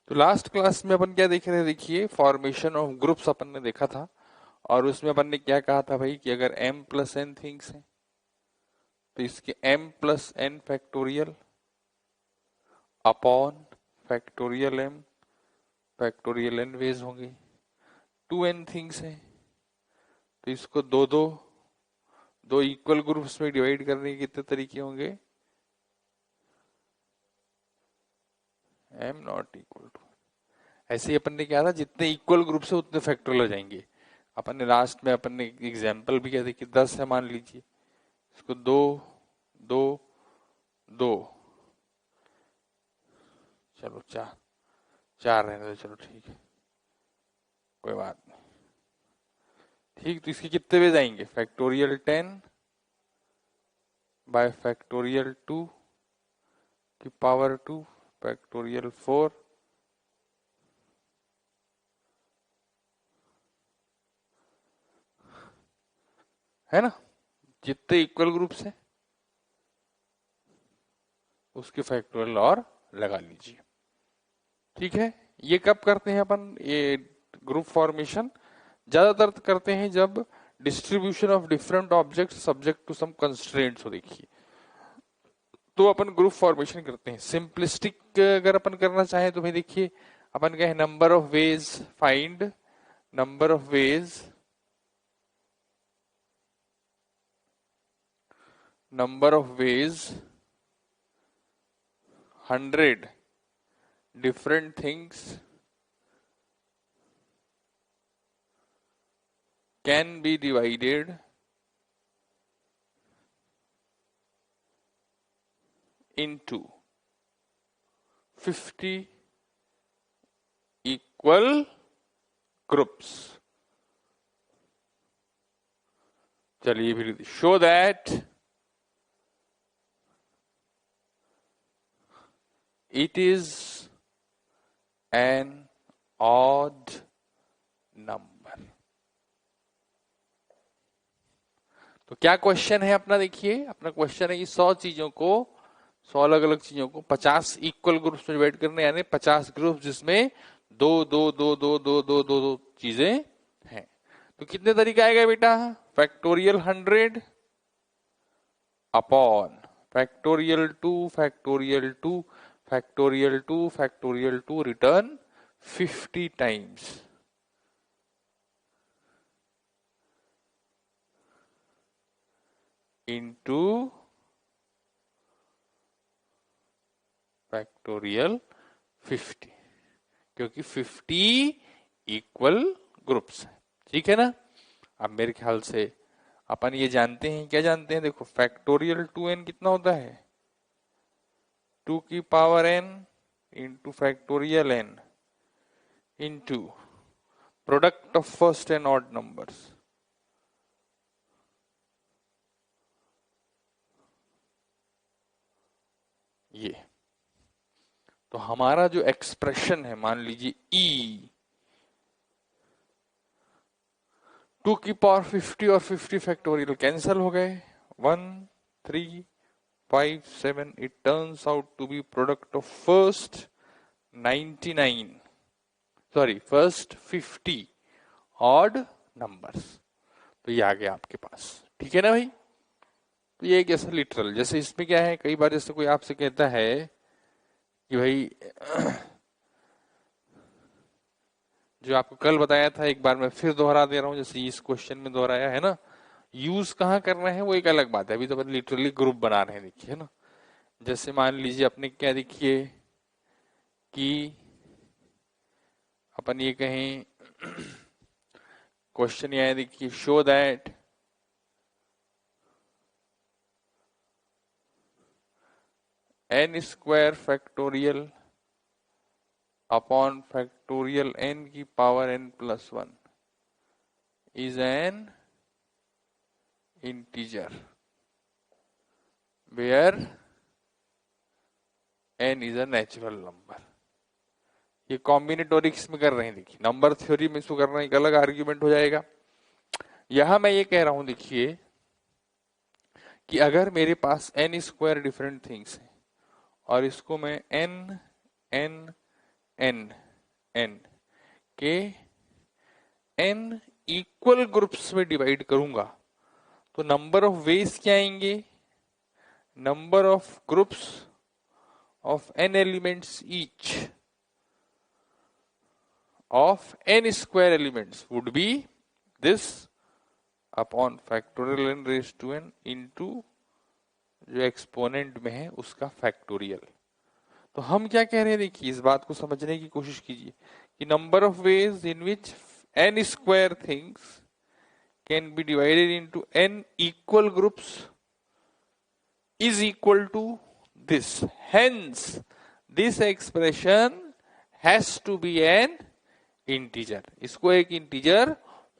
तो last class में अपन क्या देख रहे थे, देखिए फॉर्मेशन ऑफ ग्रुप्स अपन ने देखा था। और उसमें अपन ने क्या कहा था भाई कि अगर m प्लस एन थिंग्स हैं तो इसके m plus n factorial upon factorial m factorial n ways होंगे। 2n थिंग्स हैं तो इसको दो इक्वल ग्रुप्स में डिवाइड करने के कितने तरीके होंगे, m नॉट इक्वल टू। ऐसे ही अपन ने क्या था, जितने इक्वल ग्रुप से उतने फैक्टोरियल हो जाएंगे। अपन ने लास्ट में अपन ने एग्जाम्पल भी किया था कि 10 है मान लीजिए, इसको दो दो दो, चलो चार, चार रहने दो, चलो ठीक है कोई बात नहीं। ठीक, तो इसके कितने वेज आएंगे, फैक्टोरियल 10 बाय फैक्टोरियल 2 की पावर 2 फैक्टोरियल 4 है ना। जितने इक्वल ग्रुप्स हैं उसके फैक्टोरियल और लगा लीजिए। ठीक है, ये कब करते हैं अपन, ये ग्रुप फॉर्मेशन ज्यादातर करते हैं जब distribution of different objects subject to some constraints हो। देखिए तो अपन ग्रुप फॉर्मेशन करते हैं। सिंपलिस्टिक अगर अपन करना चाहें तो भाई देखिए अपन कहें number of veg, find number of veg, number of veg 100 different things can be divided into 50 equal groups। चलिए फिर show that it is an odd number। तो क्या क्वेश्चन है अपना, देखिए अपना क्वेश्चन है कि 100 चीजों को, 100 अलग अलग चीजों को 50 इक्वल ग्रुप्स में डिवाइड करने, यानी 50 ग्रुप जिसमें दो दो दो दो दो दो दो दो चीजें हैं। तो कितने तरीके आएगा बेटा, factorial 100 upon factorial 2 factorial 2 factorial 2 factorial 2 return 50 times into factorial 50, क्योंकि 50 इक्वल ग्रुप्स है। ठीक है ना। अब मेरे ख्याल से अपन ये जानते हैं, क्या जानते हैं, देखो फैक्टोरियल 2n कितना होता है, 2 की power n into factorial n into product of first and odd numbers. ये तो हमारा जो एक्सप्रेशन है, मान लीजिए e 2 की पावर 50 और 50 फैक्टोरियल कैंसिल हो गए, 1 3 5 7, it turns out to be product of first 99, sorry first 50 odd numbers. तो ये आ गया आपके पास। ठीक है ना भाई। तो ये एक ऐसा लिटरल, जैसे इसमें क्या है, कई बार जैसे कोई आपसे कहता है कि भाई जो आपको कल बताया था, एक बार मैं फिर दोहरा दे रहा हूं, जैसे इस क्वेश्चन में दोहराया है ना, यूज कहाँ करना है वो एक अलग बात है। अभी तो अपन लिटरली ग्रुप बना रहे हैं, देखिए है ना। जैसे मान लीजिए अपने क्या, देखिए कि अपन ये कहें क्वेश्चन ये है, देखिए show that n square factorial upon factorial n की power n plus 1 is an integer where n is a natural number. ये कॉम्बिनेटोरिक्स में कर रहे हैं, देखिए नंबर थ्योरी में इसको करना एक अलग आर्ग्यूमेंट हो जाएगा। यहां मैं ये कह रहा हूं देखिए कि अगर मेरे पास n स्क्वायर डिफरेंट थिंग्स है और इसको मैं n n एन एन के एन इक्वल ग्रुप्स में डिवाइड करूंगा तो नंबर ऑफ वेज क्या आएंगे, number of groups of n elements each of n square elements would be this upon factorial n raise to n into जो exponent में है उसका फैक्टोरियल। तो हम क्या कह रहे हैं, देखिए इस बात को समझने की कोशिश कीजिए कि number of ways in which n square things can be divided into n equal groups is equal to this. Hence, this expression has to be an integer. इसको एक integer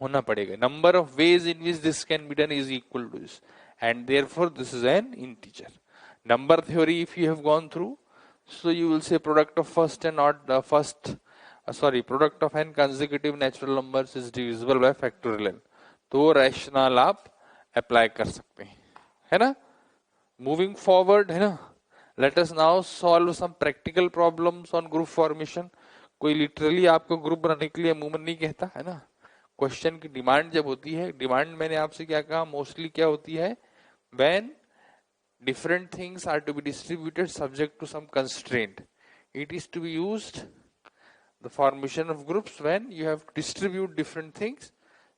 होना पड़ेगा. Number of ways in which this can be done is equal to this, and therefore this is an integer. Number theory, if you have gone through, so you will say product of first and odd product of n consecutive natural numbers is divisible by factorial n. तो rational आप apply कर सकते हैं, है ना. Moving forward, है ना. Let us now solve some practical problems on group formation. कोई लिटरली आपको ग्रुप बनाने के लिए अमूमन नहीं कहता, है ना. क्वेश्चन की डिमांड जब होती है, डिमांड मैंने आपसे क्या कहा, मोस्टली क्या होती है, when different things are to be distributed subject to some constraint. It is to be used the formation of groups when you have to distribute different things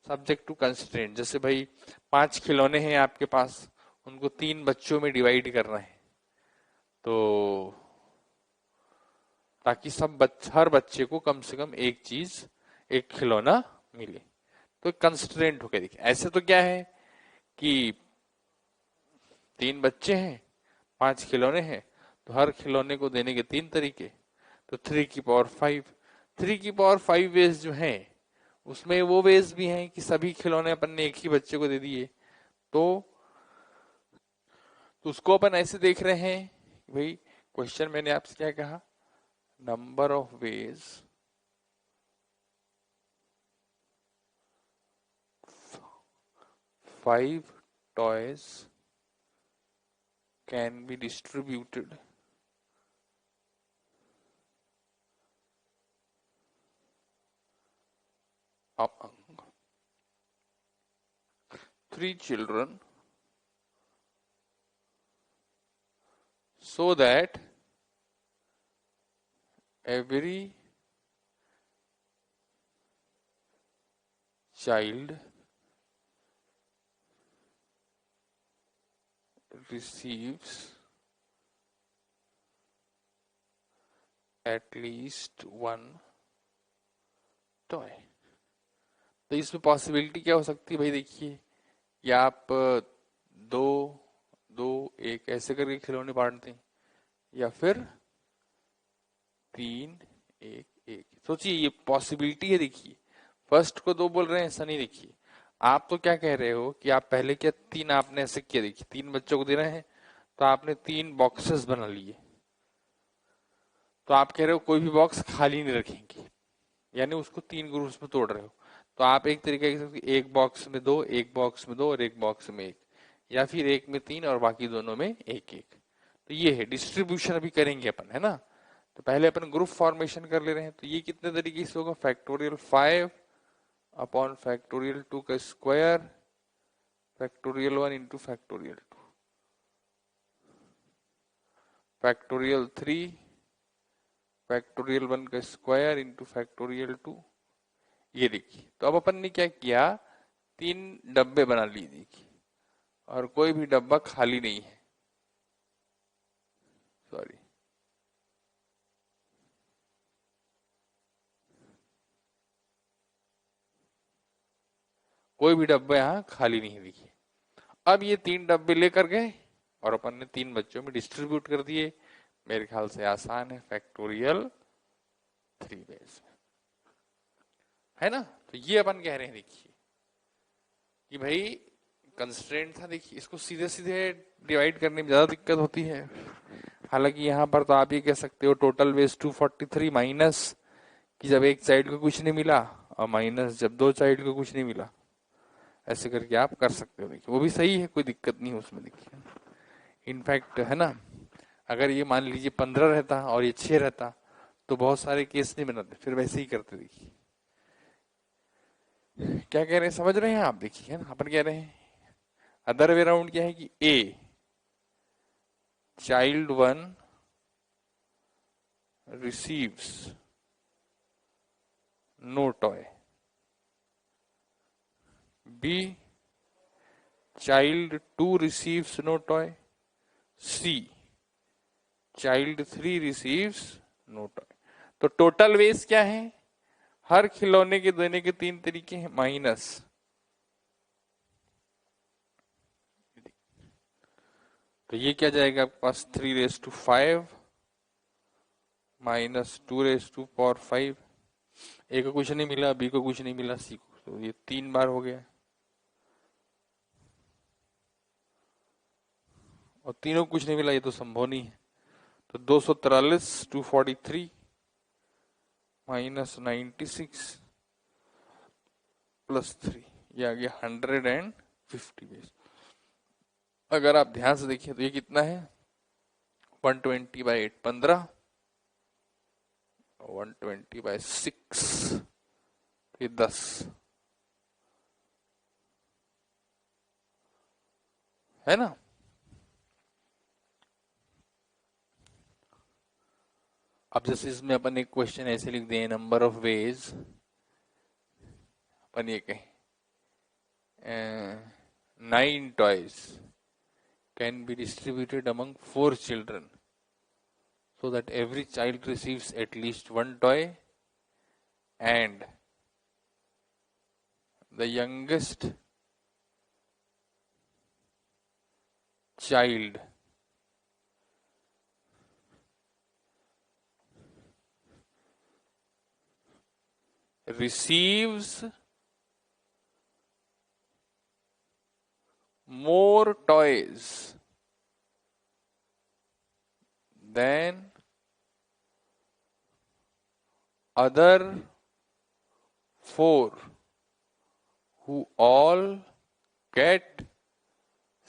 subject to constraint. जैसे भाई 5 खिलौने हैं आपके पास, उनको 3 बच्चों में डिवाइड करना है, तो ताकि हर बच्चे को कम से कम एक चीज, एक खिलौना मिले, तो कंस्ट्रेंट हो गया. देखिए ऐसे तो क्या है कि 3 बच्चे हैं, 5 खिलौने हैं, तो हर खिलौने को देने के 3 तरीके, तो 3 की पावर 5. 3 की पावर 5 वेज जो हैं, उसमें वो वेज भी हैं कि सभी खिलौने अपन ने एक ही बच्चे को दे दिए, तो उसको अपन ऐसे देख रहे हैं. भाई क्वेश्चन मैंने आपसे क्या कहा, number of veg five toys can be distributed among 3 children so that every child receives at least one toy. तो इसमें पॉसिबिलिटी क्या हो सकती है भाई, देखिए या आप 2 2 1 ऐसे करके खिलौने बांटते हैं, या फिर 3 1 1. सोचिए ये पॉसिबिलिटी है. देखिए फर्स्ट को 2 बोल रहे हैं, ऐसा नहीं. देखिए आप तो क्या कह रहे हो कि आप पहले क्या 3 आपने ऐसे किया, देखिए 3 बच्चों को दे रहे हैं, तो आपने 3 बॉक्सेस बना लिए, तो आप कह रहे हो कोई भी बॉक्स खाली नहीं रखेंगे, यानी उसको 3 ग्रुप्स में तोड़ रहे हो. तो आप एक तरीके से एक बॉक्स में 2, एक बॉक्स में 2 और एक बॉक्स में 1, या फिर एक में 3 और बाकी दोनों में 1 1. तो ये है डिस्ट्रीब्यूशन अभी करेंगे अपन, है ना. तो पहले अपन ग्रुप फॉर्मेशन कर ले रहे हैं. तो ये कितने तरीके से होगा, फैक्टोरियल 5 अपॉन फैक्टोरियल 2 का square, factorial 1 into factorial 2, factorial 3 factorial 1 का स्क्वायर इंटू फैक्टोरियल 2. ये देखिए, तो अब अपन ने क्या किया, 3 डब्बे बना लिए. देखिए और कोई भी डब्बा खाली नहीं है, सॉरी, कोई भी डब्बा यहाँ खाली नहीं है. देखिए अब ये 3 डब्बे लेकर गए और अपन ने 3 बच्चों में डिस्ट्रीब्यूट कर दिए. मेरे ख्याल से आसान है, फैक्टोरियल 3 बेस में, है ना. तो ये अपन कह रहे हैं देखिए कि भाई कंस्ट्रेंट था. देखिए इसको सीधे सीधे डिवाइड करने में ज्यादा दिक्कत होती है. हालांकि यहाँ पर तो आप ये कह सकते हो टोटल वेज 243 माइनस कि जब एक साइड को कुछ नहीं मिला, और माइनस जब 2 साइड को कुछ नहीं मिला, ऐसे करके आप कर सकते हो. देखिए वो भी सही है, कोई दिक्कत नहीं है उसमें. देखिए इनफैक्ट, है ना, अगर ये मान लीजिए 15 रहता और ये 6 रहता, तो बहुत सारे केस नहीं बनाते, फिर वैसे ही करते। देखिए क्या कह रहे हैं, समझ रहे हैं आप? देखिए है ना, अपन कह रहे हैं अदर वे राउंड क्या है कि A child one receives no toy, B child two receives no toy, C child three receives no toy. तो टोटल वेज क्या है? हर खिलौने के देने के 3 तरीके हैं, माइनस। तो ये क्या जाएगा आपके पास, 3⁵ माइनस 2⁵ ए को कुछ नहीं मिला, बी को कुछ नहीं मिला, सी को, तो ये 3 बार हो गया। और तीनों को कुछ नहीं मिला, ये तो संभव नहीं है। तो 243 243 माइनस 96 प्लस 3, ये आ गया 150। अगर आप ध्यान से देखिए तो ये कितना है, 120/8 15, 120/6 ये 10 है ना। अब जैसे इसमें अपन एक क्वेश्चन ऐसे लिख दें, नंबर ऑफ वेज, अपन ये कहें 9 toys can be distributed among 4 children so that every child receives at least 1 toy and the youngest child receives more toys than other 4 who all get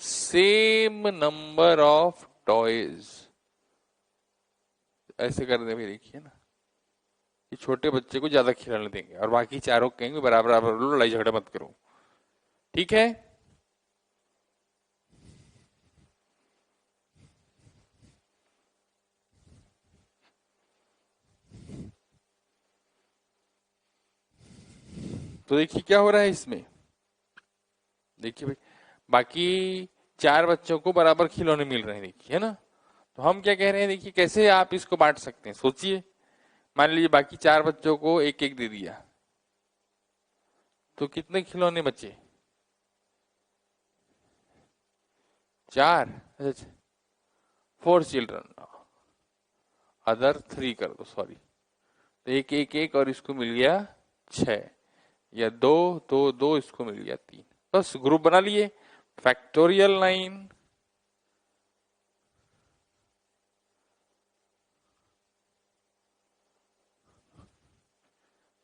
same number of toys। ऐसे कर दे, देखिए ना, कि छोटे बच्चे को ज्यादा खिलौने देंगे और बाकी चारों कहेंगे बराबर बराबर लो, लड़ाई झगड़ा मत करो। ठीक है, तो देखिए क्या हो रहा है इसमें। देखिए भाई, बाकी 4 बच्चों को बराबर खिलौने मिल रहे हैं, देखिए है ना। तो हम क्या कह रहे हैं, देखिए कैसे आप इसको बांट सकते हैं, सोचिए। मान लीजिए बाकी 4 बच्चों को एक एक दे दिया, तो कितने खिलौने बचे? 4, 4 चिल्ड्रन, अदर 3 कर दो, सॉरी। तो एक एक एक और इसको मिल गया 6, या 2 2 2 इसको मिल गया 3, बस ग्रुप बना लिए। फैक्टोरियल 9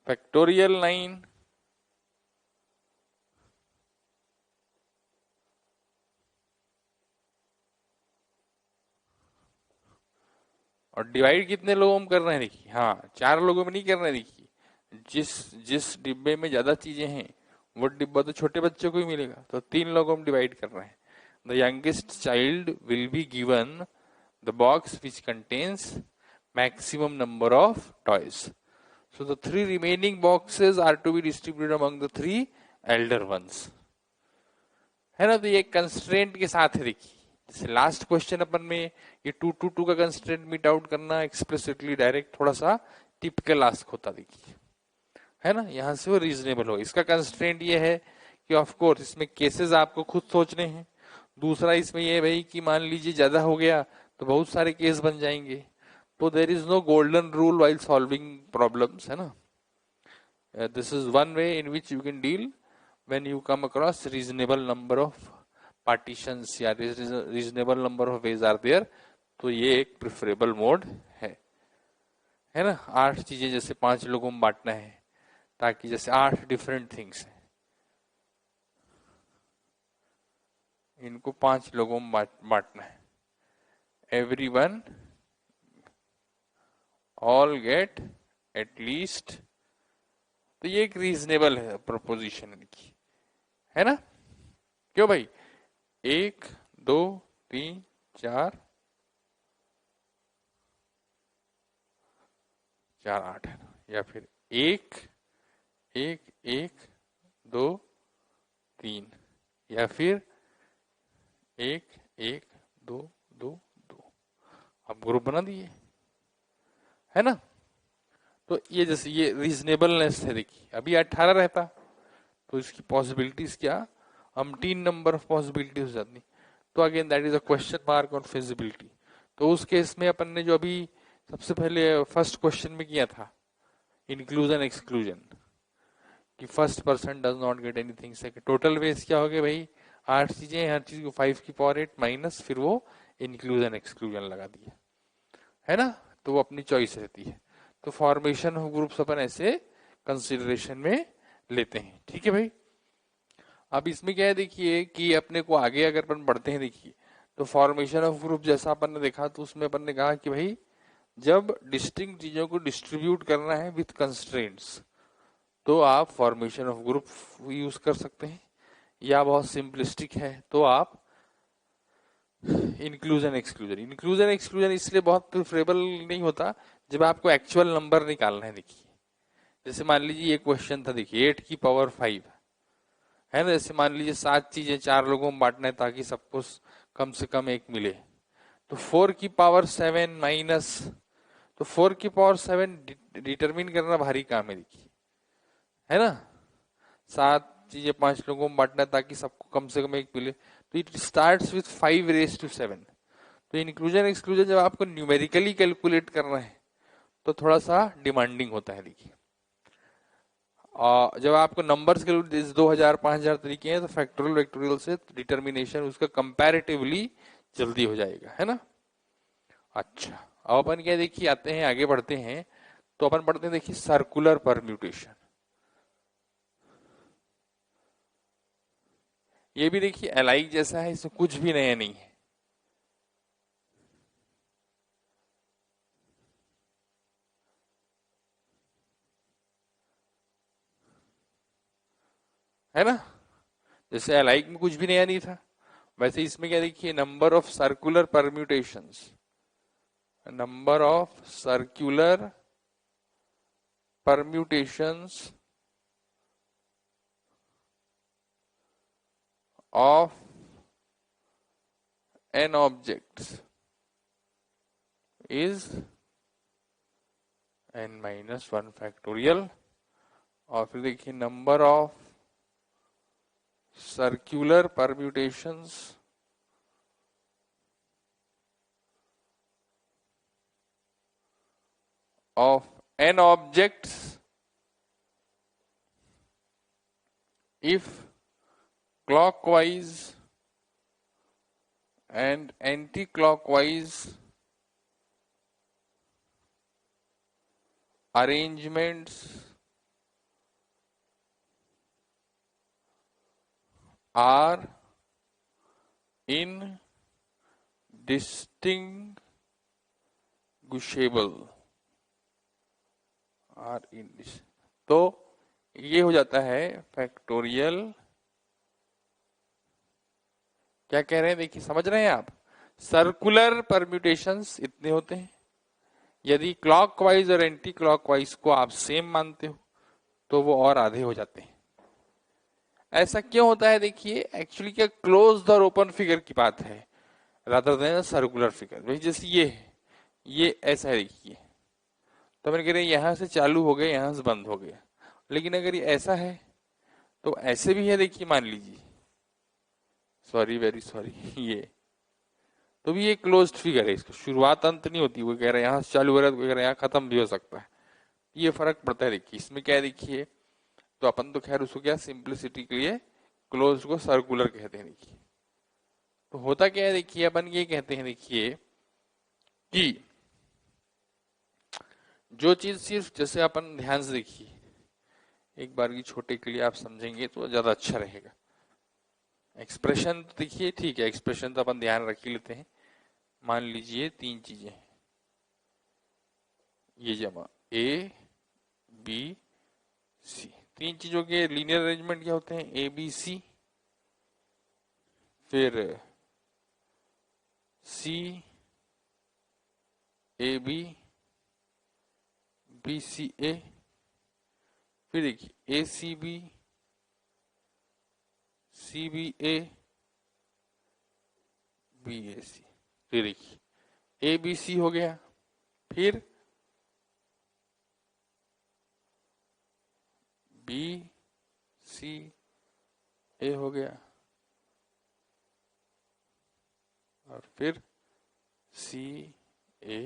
फैक्टोरियल 9 और डिवाइड कितने लोगों में कर रहे हैं, देखिए। हाँ, 4 लोगों में नहीं कर रहे हैं, देखिए। जिस जिस डिब्बे में ज्यादा चीजें हैं वो डिब्बा तो छोटे बच्चों को ही मिलेगा, तो 3 लोगों में डिवाइड कर रहे हैं। The youngest child will be given the box which contains maximum number of toys, so the 3 remaining boxes are to be distributed among the 3 elder ones, है ना। तो ये कंस्ट्रेंट के साथ है, देखिए। जैसे लास्ट क्वेश्चन अपन में ये 2 का कंस्ट्रेंट मीट आउट करना एक्सप्लिसिटली डायरेक्ट थोड़ा सा टिपिकल आस्क होता, देखिए, है ना। यहां से वो रीजनेबल हो। इसका कंस्ट्रेंट ये है कि ऑफ कोर्स इसमें केसेस आपको खुद सोचने हैं। दूसरा इसमें ये है भाई कि मान लीजिए ज्यादा हो गया तो बहुत सारे केस बन जाएंगे, तो there is no golden rule while solving problems, है ना। This is one way in which you can deal when you come across reasonable number of partitions या reasonable number of ways are there, तो ये एक preferable mode है ना। 8 चीजें जैसे 5 लोगों में बांटना है, ताकि जैसे 8 डिफरेंट थिंग्स हैं, इनको 5 लोगों में बांटना है। Everyone all get at least. तो ये एक रीजनेबल है प्रोपोजिशन इनकी, है ना? क्यों भाई? 1 2 3 4 4 8 है ना, या फिर 1 1 1 2 3, या फिर 1 1 2 2 2। अब ग्रुप बना दिए, है ना? तो ये जैसे ये रीजनेबलनेस है, देखिए अभी 18 रहता तो इसकी पॉसिबिलिटीज क्या, हम 3 नंबर ऑफ पॉसिबिलिटीज हो जाती। तो again that is a question mark on feasibility. तो उस केस में अपन ने जो अभी सबसे पहले फर्स्ट क्वेश्चन में किया था, इंक्लूजन एक्सक्लूजन, कि first person does not get anything, second total ways क्या हो गया भाई, 8 चीजें, हर चीज को 5 की पावर 8 माइनस फिर वो इंक्लूजन एक्सक्लूजन लगा दिया, है ना? तो वो अपनी चॉइस रहती है। तो फॉर्मेशन ऑफ ग्रुप्स अपन ऐसे कंसिडरेशन में लेते हैं, ठीक है भाई? अब इसमें क्या है देखिए कि अपने को आगे अगर अपन बढ़ते हैं, देखिए तो फॉर्मेशन ऑफ ग्रुप जैसा अपन ने देखा, तो उसमें अपन ने कहा कि भाई जब डिस्टिंक्ट चीजों को डिस्ट्रीब्यूट करना है विथ कंस्ट्रेंट्स, तो आप फॉर्मेशन ऑफ ग्रुप यूज कर सकते हैं, या बहुत सिंपलिस्टिक है तो आप इंक्लूजन एक्सक्लूजन। इंक्लूजन एक्सक्लूजन इसलिए बहुत प्रिफरेबल नहीं होता जब आपको एक्चुअल नंबर निकालना है। देखिए जैसे मान लीजिए ये क्वेश्चन था, देखिए 8 की पावर 5 है ना, जैसे मान लीजिए 7 चीजें 4 लोगों में बांटना है ताकि सबको कम से कम एक मिले, तो 4 की पावर 7 माइनस, तो 4 की पावर 7 डिटरमिन करना भारी काम है, देखिए, है ना? 7 चीजें 5 लोगों में बांटना है ताकि सबको कम से कम एक मिले, तो it starts with 5 raise to 7। तो इंक्लूजन एक्सक्लूजन जब आपको न्यूमेरिकली कैलकुलेट करना है तो थोड़ा सा डिमांडिंग होता है, देखिए। और जब आपको नंबर्स के 2000 5000 तरीके हैं, तो फैक्टोरियल वेक्टोरियल से डिटर्मिनेशन उसका कंपैरेटिवली जल्दी हो जाएगा, है ना? अच्छा, अब अपन क्या देखिए आते हैं, आगे बढ़ते हैं, तो अपन पढ़ते हैं देखिए सर्कुलर परम्यूटेशन। ये भी देखिए एलाइक जैसा है, इसमें कुछ भी नया नहीं है ना? जैसे एलाइक में कुछ भी नया नहीं था, वैसे इसमें क्या देखिए, number of circular permutations, number of circular permutations of n objects is n minus 1 factorial। और फिर देखिए number of circular permutations of n objects if clockwise and anti-clockwise arrangements are indistinguishable, तो ये हो जाता है फैक्टोरियल। क्या कह रहे हैं देखिए, समझ रहे हैं आप? सर्कुलर परम्यूटेशंस इतने होते हैं, यदि क्लॉकवाइज और एंटी क्लॉकवाइज को आप सेम मानते हो तो वो और आधे हो जाते हैं। ऐसा क्यों होता है देखिए, एक्चुअली क्या क्लोज्ड और ओपन फिगर की बात है रादर देन सर्कुलर फिगर। भाई जैसे ये है, ये ऐसा है देखिए, तो मैंने कह रहे यहां से चालू हो गया, यहां से बंद हो गया, लेकिन अगर ये ऐसा है तो ऐसे भी है, देखिए मान लीजिए, सॉरी वेरी सॉरी, ये तो भी ये क्लोज्ड फिगर है, इसका शुरुआत अंत नहीं होती। वो कह रहा है यहाँ से चालू हो रहा है, तो कह रहा है यहाँ खत्म भी हो सकता है। ये फर्क पड़ता है देखिए, इसमें क्या है देखिए, तो अपन तो खैर उसको क्या सिंप्लिसिटी के लिए क्लोज को सर्कुलर कहते हैं। देखिए तो होता क्या है देखिए, अपन ये कहते हैं देखिए कि जो चीज सिर्फ, जैसे अपन ध्यान से देखिए एक बार की छोटे के लिए आप समझेंगे तो ज्यादा अच्छा रहेगा। एक्सप्रेशन तो देखिए ठीक है, एक्सप्रेशन तो अपन ध्यान रख ही लेते हैं। मान लीजिए 3 चीजें, ये जमा ए बी सी, तीन चीजों के लीनियर अरेंजमेंट क्या होते हैं, ए बी सी, फिर सी ए बी, बी सी ए, फिर देखिए ए सी बी, सी बी ए, बी ए सी। फिर देखिए ए बी सी हो गया, फिर बी सी ए हो गया, और फिर सी ए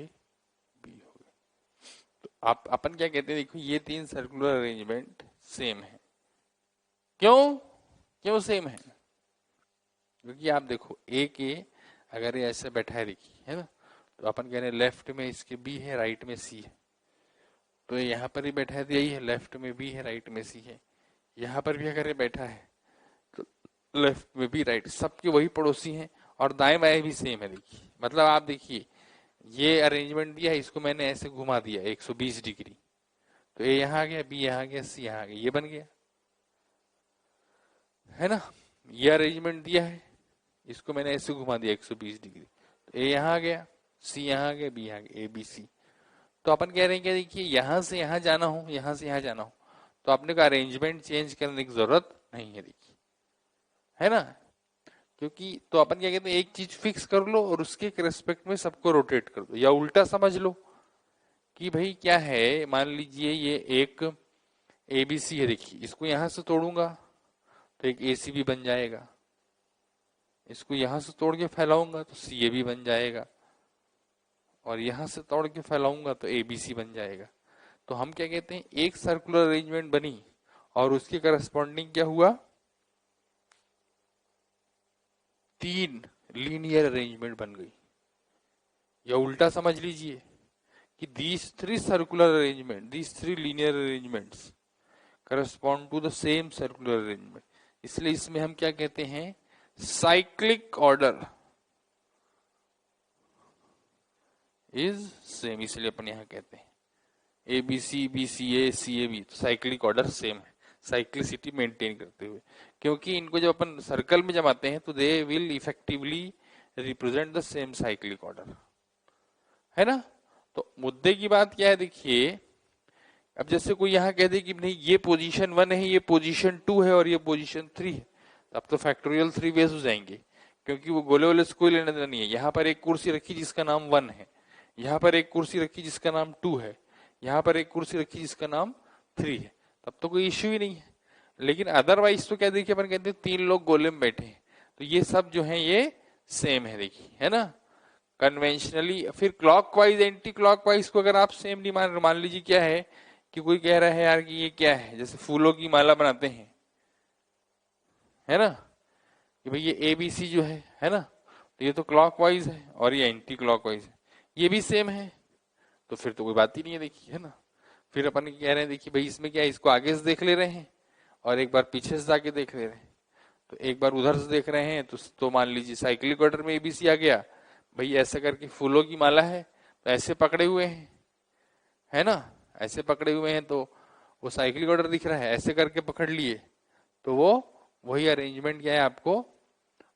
बी हो गया। तो आप अपन क्या कहते हैं, देखो ये तीन सर्कुलर अरेंजमेंट सेम है। क्यों क्यों सेम है? क्योंकि आप देखो ए के अगर ये ऐसे बैठा है देखिए, है ना, तो अपन कह रहे हैं लेफ्ट में इसके बी है, राइट में सी है। तो यहाँ पर ही बैठा है तो यही है, लेफ्ट में बी है, राइट में सी है। यहाँ पर भी अगर ये बैठा है तो लेफ्ट में भी, राइट, सबके वही पड़ोसी हैं और दाएं बाएं भी सेम है। देखिए मतलब आप देखिए ये अरेंजमेंट दिया है, इसको मैंने ऐसे घुमा दिया 120 डिग्री, तो ए यहाँ आ गया, बी यहाँ आ गया, सी यहाँ आ गया, ये बन गया, है ना। ये अरेंजमेंट दिया है, इसको मैंने ऐसे घुमा दिया 120 डिग्री, तो ए यहाँ आ गया, सी यहाँ आ गया, बी यहाँ आ गया, ए बी सी। तो अपन कह रहे हैं कि देखिए यहां से यहां जाना हो, यहां से यहां जाना हो, तो आपने का अरेंजमेंट चेंज करने की जरूरत नहीं है, देखिए, है ना। क्योंकि तो अपन क्या कहते हैं, एक चीज फिक्स कर लो और उसके रेस्पेक्ट में सबको रोटेट कर दो, या उल्टा समझ लो कि भाई क्या है, मान लीजिए ये एक एबीसी है, देखिए इसको यहां से तोड़ूंगा तो एक एसीबी बन जाएगा, इसको यहां से तोड़ के फैलाऊंगा तो सीएबी बन जाएगा, और यहां से तोड़ के फैलाऊंगा तो एबीसी बन जाएगा। तो हम क्या कहते हैं, एक सर्कुलर अरेंजमेंट बनी और उसके करस्पॉन्डिंग क्या हुआ, तीन लीनियर अरेंजमेंट बन गई। या उल्टा समझ लीजिए कि these three circular arrangement, these three linear arrangements correspond to the same circular arrangement। इसलिए इसमें हम क्या कहते हैं, साइक्लिक ऑर्डर इज सेम, इसलिए अपन यहां कहते हैं A B C, B C A, C A B, cyclic order same है, साइक्लिसिटी मेंटेन करते हुए। क्योंकि इनको जब अपन सर्कल में जमाते हैं तो they will effectively represent the same cyclic order, है ना। तो मुद्दे की बात क्या है, देखिए अब जैसे कोई यहाँ कह दे कि नहीं ये पोजीशन 1 है, ये पोजीशन 2 है और ये पोजीशन 3 है, तब तो फैक्टोरियल 3 वेज हो जाएंगे, क्योंकि वो गोले वोले से कोई लेना देना नहीं है। यहाँ पर एक कुर्सी रखी जिसका नाम 1 है, यहाँ पर एक कुर्सी रखी जिसका नाम 2 है, यहाँ पर एक कुर्सी रखी जिसका नाम 3 है, तब तो कोई इश्यू ही नहीं है। लेकिन अदरवाइज तो क्या देखिए, अपन कहते हैं 3 लोग गोले में बैठे हैं, तो ये सब जो है ये सेम है, देखिए, है ना, कन्वेंशनली। फिर क्लॉकवाइज एंटी क्लॉकवाइज को अगर आप सेम नहीं मान लीजिए क्या है कि कोई कह रहा है यार कि ये क्या है, जैसे फूलों की माला बनाते हैं, है ना, कि भाई ये एबीसी जो है ना, तो ये तो क्लॉकवाइज है और ये एंटी क्लॉकवाइज है, ये भी सेम है, तो फिर तो कोई बात ही नहीं है, देखिए, है ना। फिर अपन कह रहे हैं देखिए भाई इसमें क्या है, इसको आगे से देख ले रहे हैं और एक बार पीछे से जाके देख ले रहे हैं, तो एक बार उधर से देख रहे हैं तो मान लीजिए साइक्लिक ऑर्डर में एबीसी आ गया, भाई ऐसा करके फूलों की माला है तो ऐसे पकड़े हुए हैं, है ना, ऐसे पकड़े हुए हैं तो वो साइक्लिक ऑर्डर दिख रहा है, ऐसे करके पकड़ लिए तो वो वही अरेंजमेंट क्या है आपको,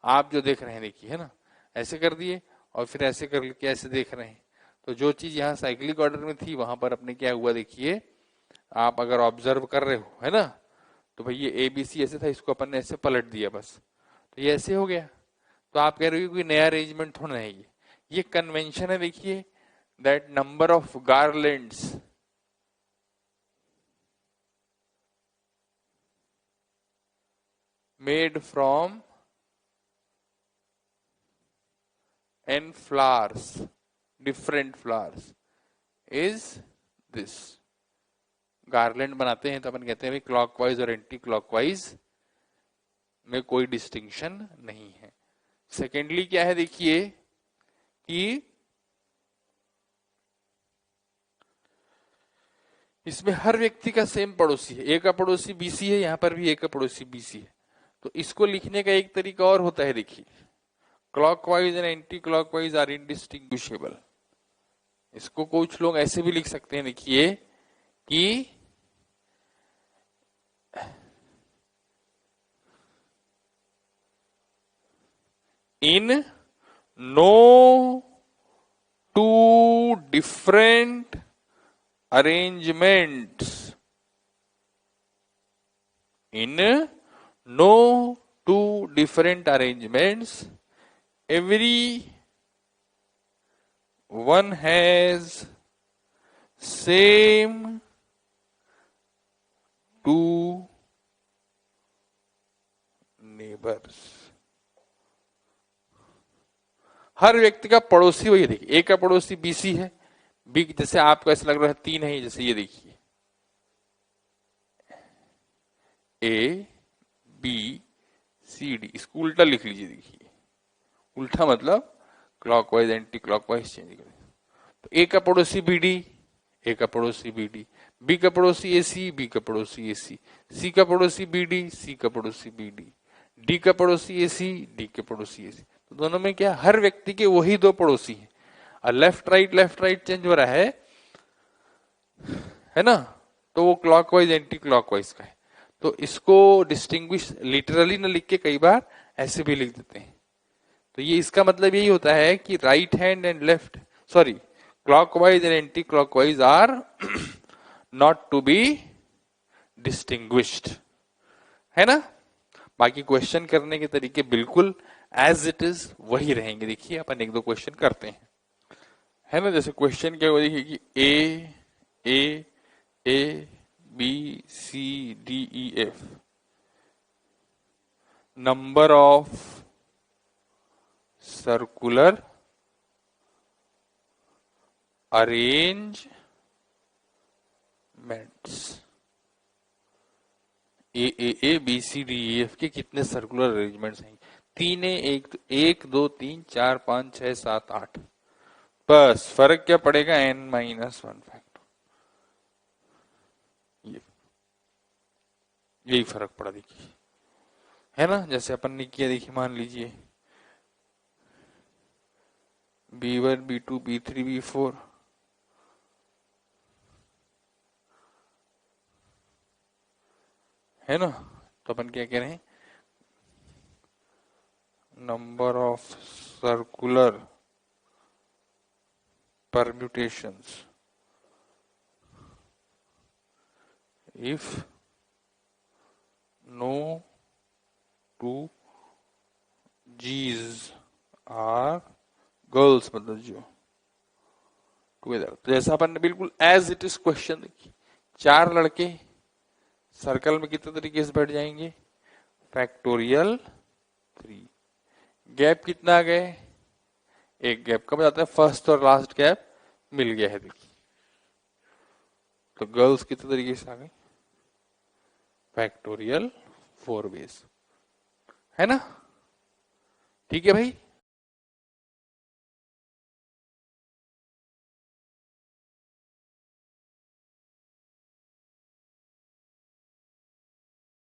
आप जो देख रहे हैं देखिए, है ना, ऐसे कर दिए और फिर ऐसे करके ऐसे देख रहे हैं, तो जो चीज यहाँ साइक्लिक ऑर्डर में थी वहां पर अपने क्या हुआ देखिए, आप अगर ऑब्जर्व कर रहे हो, है ना, तो भाई ये एबीसी ऐसे था, इसको अपन ने ऐसे पलट दिया बस, तो ये ऐसे हो गया। तो आप कह रहे हो कोई नया अरेंजमेंट थोड़ा है, ये कन्वेंशन है, देखिए that number of garlands made from n flowers, different flowers is this। Garland बनाते हैं तो अपन कहते हैं क्लॉकवाइज और एंटी क्लॉकवाइज में कोई डिस्टिंक्शन नहीं है। सेकेंडली क्या है देखिए कि इसमें हर व्यक्ति का सेम पड़ोसी है, ए का पड़ोसी बीसी है, यहां पर भी ए का पड़ोसी बीसी है, तो इसको लिखने का एक तरीका और होता है, देखिए clockwise and anti clockwise are indistinguishable, इसको कुछ लोग ऐसे भी लिख सकते हैं, देखिए कि in no two different arrangements, in no two different arrangements, every one has same two neighbors. हर व्यक्ति का पड़ोसी वही, देखिए ए का पड़ोसी बीसी है, बी जैसे आपको ऐसा लग रहा है 3 है, जैसे ये देखिए ए बी सी डी, इसको उल्टा लिख लीजिए, देखिए उल्टा मतलब क्लॉकवाइज एंटी क्लॉकवाइज चेंज करें। तो ए का पड़ोसी बी डी, ए का पड़ोसी बी डी, बी का पड़ोसी ए सी, बी का पड़ोसी ए सी का पड़ोसी बी डी, सी का पड़ोसी बी डी का पड़ोसी ए सी, डी के पड़ोसी ए सी। तो दोनों में क्या, हर व्यक्ति के वही 2 पड़ोसी हैं, और लेफ्ट राइट चेंज हो रहा है ना, तो वो क्लॉकवाइज एंटी क्लॉकवाइज का है। तो इसको डिस्टिंग्विश लिटरली ना लिख के कई बार ऐसे भी लिख देते हैं। तो ये इसका मतलब यही होता है कि right hand and left, sorry, clockwise and anti clockwise are not to be distinguished, है ना। बाकी क्वेश्चन करने के तरीके बिल्कुल एज इट इज वही रहेंगे। देखिए अपन 1-2 क्वेश्चन करते हैं, है ना। जैसे क्वेश्चन क्या हुआ, देखिए कि A B C D E F, number of circular arrangements, A B C D E F के कितने सर्कुलर अरेंजमेंट्स हैं? 3 है, 1 2 3 4 5 6 7 8। बस फर्क क्या पड़ेगा, n-1 फैक्टर, यही फर्क पड़ा, देखिए, है ना। जैसे अपन ने किया, देखिए मान लीजिए B1 B2 B3 B4, है ना। तो अपन क्या कह रहे हैं, number of circular permutations if no two G's are girls, मतलब जो टुगेदर। तो जैसा अपन ने बिल्कुल एज इट इज क्वेश्चन देखी, 4 लड़के सर्कल में कितने तरीके से बैठ जाएंगे, फैक्टोरियल 3। गैप कितना आ गए, 1 गैप। कब जाता है, फर्स्ट और लास्ट गैप मिल गया है, देखिए। तो गर्ल्स कितने तरीके से आ गए, फैक्टोरियल 4 वेज, है ना। ठीक है भाई।